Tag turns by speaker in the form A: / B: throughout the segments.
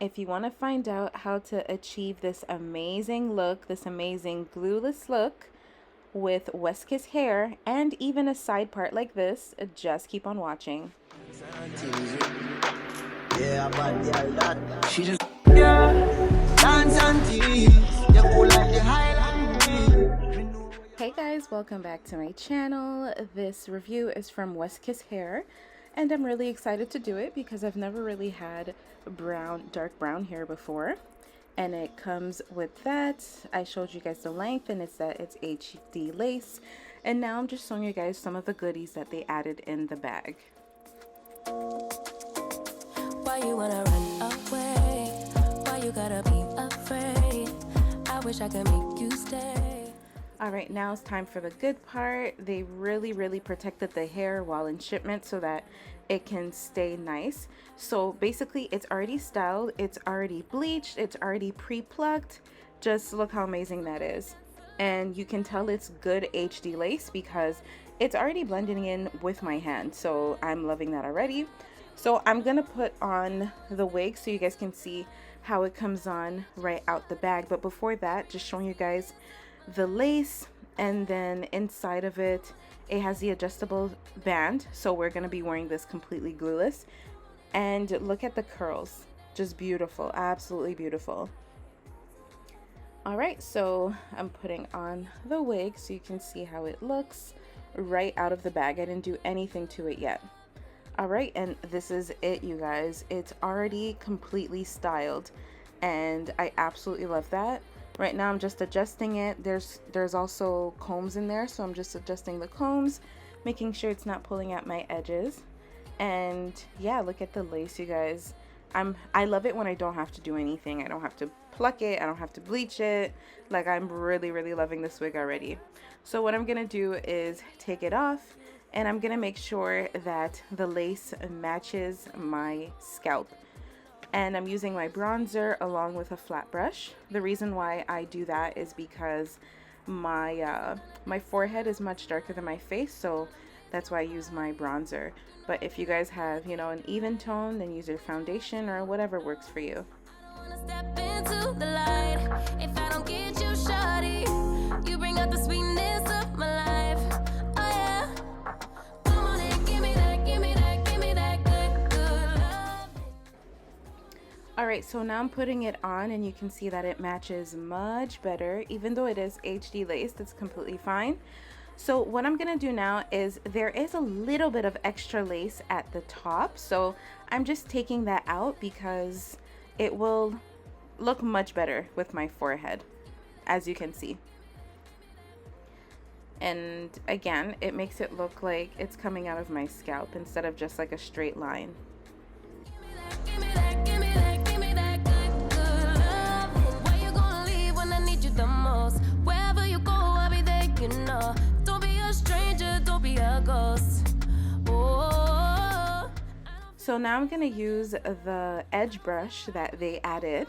A: If you want to find out how to achieve this amazing look, this amazing glueless look with Westkiss hair and even a side part like this, just keep on watching.
B: Yeah, but yeah, that she just yeah, dance and tease. You cool like the Highland breeze.
A: Hey guys, welcome back to my channel. This review is from Westkiss hair and I'm really excited to do it because I've never really had dark brown hair before. And it comes with that. I showed you guys the length and it's HD lace. And now I'm just showing you guys some of the goodies that they added in the bag.
C: Why you wanna run away? Why you gotta be afraid? I wish I could make you stay.
A: Alright, now it's time for the good part. They really protected the hair while in shipment so that it can stay nice. So basically it's already styled, it's already bleached, it's already pre-plucked. Just look how amazing that is. And you can tell it's good HD lace because it's already blending in with my hand. So I'm loving that already. So I'm gonna put on the wig so you guys can see how it comes on right out the bag. But before that, just showing you guys the lace, and then inside of it has the adjustable band. So we're gonna be wearing this completely glueless. And look at the curls, just beautiful, absolutely beautiful. All right, so I'm putting on the wig so you can see how it looks right out of the bag. I didn't do anything to it yet. All right, and this is it, you guys. It's already completely styled and I absolutely love that. Right now I'm just adjusting it. There's also combs in there, so I'm just adjusting the combs, making sure it's not pulling out my edges. And yeah, look at the lace, you guys. I love it when I don't have to do anything. I don't have to pluck it, I don't have to bleach it. Like, I'm really loving this wig already. So what I'm gonna do is take it off, and I'm gonna make sure that the lace matches my scalp. And I'm using my bronzer along with a flat brush. The reason why I do that is because my forehead is much darker than my face, so that's why I use my bronzer. But if you guys have, you know, an even tone, then use your foundation or whatever works for you.
C: I wanna step into the light. If I don't get you, shawty, you bring out the sweetness of my life. Oh yeah. Come on and give me that, give me that, give me that good love.
A: All right, so now I'm putting it on and you can see that it matches much better. Even though it is HD lace, that's completely fine. So what I'm gonna do now is there is a little bit of extra lace at the top. So I'm just taking that out because it will look much better with my forehead, as you can see. And again, it makes it look like it's coming out of my scalp instead of just like a straight line.
C: Give me that, give me that, give me that good love. Where you gonna leave when I need you the most? Wherever you go, I'll be there, you know. Don't be a stranger, don't be a ghost. Oh.
A: So now I'm gonna use the edge brush that they added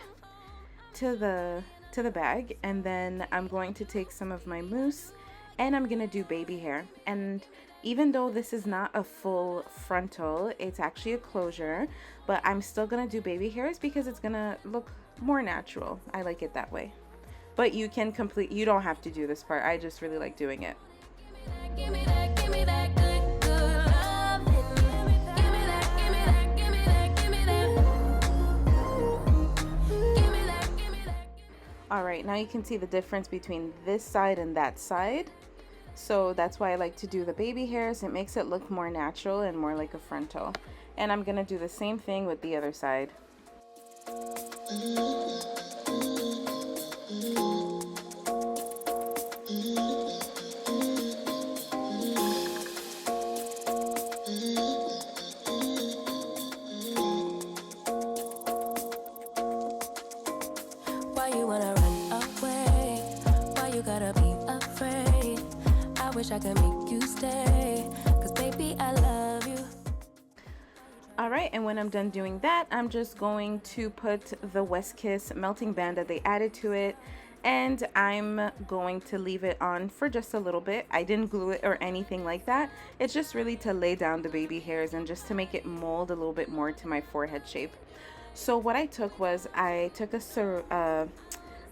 A: to the bag, and then I'm going to take some of my mousse and I'm gonna do baby hair. And even though this is not a full frontal, it's actually a closure, but I'm still gonna do baby hairs because it's gonna look more natural. I like it that way. But you don't have to do this part. I just really like doing it.
C: Give me that, give me that good love. Give me that, give me that, give me that, give me that. Give me that, give me that.
A: All right, now you can see the difference between this side and that side. So that's why I like to do the baby hairs. It makes it look more natural and more like a frontal. And I'm gonna do the same thing with the other side.
C: Why you wanna run away? Why you gotta be afraid? I wish I could make you stay. Cause baby, I love you.
A: All right, and when I'm done doing that, I'm just going to put the Westkiss melting band that they added to it, and I'm going to leave it on for just a little bit. I didn't glue it or anything like that. It's just really to lay down the baby hairs and just to make it mold a little bit more to my forehead shape. So what I took was I took a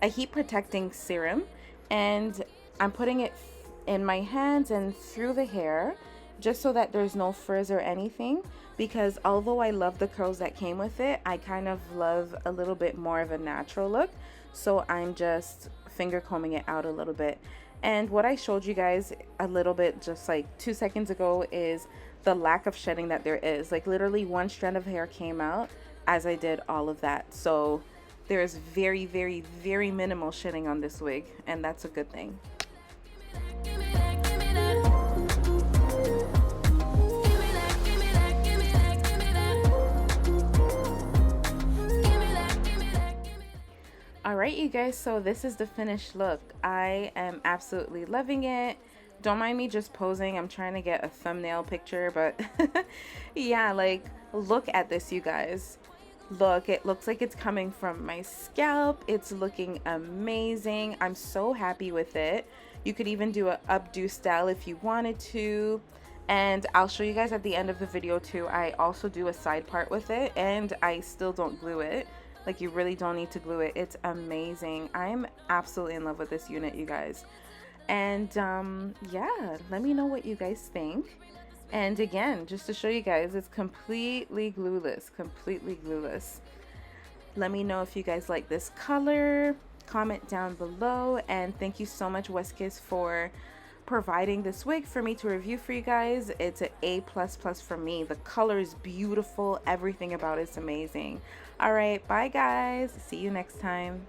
A: heat protecting serum, and I'm putting it in my hands and through the hair just so that there's no frizz or anything, because although I love the curls that came with it, I kind of love a little bit more of a natural look. So I'm just finger combing it out a little bit. And what I showed you guys a little bit just like 2 seconds ago is the lack of shedding that there is. Like literally one strand of hair came out as I did all of that. So there is very, very, very minimal shedding on this wig, and that's a good thing. All right, you guys, so this is the finished look. I am absolutely loving it. Don't mind me just posing. I'm trying to get a thumbnail picture, but yeah, like look at this, you guys. Look, it looks like it's coming from my scalp. It's looking amazing. I'm so happy with it. You could even do a updo style if you wanted to. And I'll show you guys at the end of the video too. I also do a side part with it, and I still don't glue it. Like, you really don't need to glue it. It's amazing. I'm absolutely in love with this unit, you guys. And yeah, let me know what you guys think. And again, just to show you guys, it's completely glueless, completely glueless. Let me know if you guys like this color. Comment down below. And thank you so much, Westkiss, for providing this wig for me to review for you guys. It's an A++ for me. The color is beautiful. Everything about it's amazing. All right, bye guys. See you next time.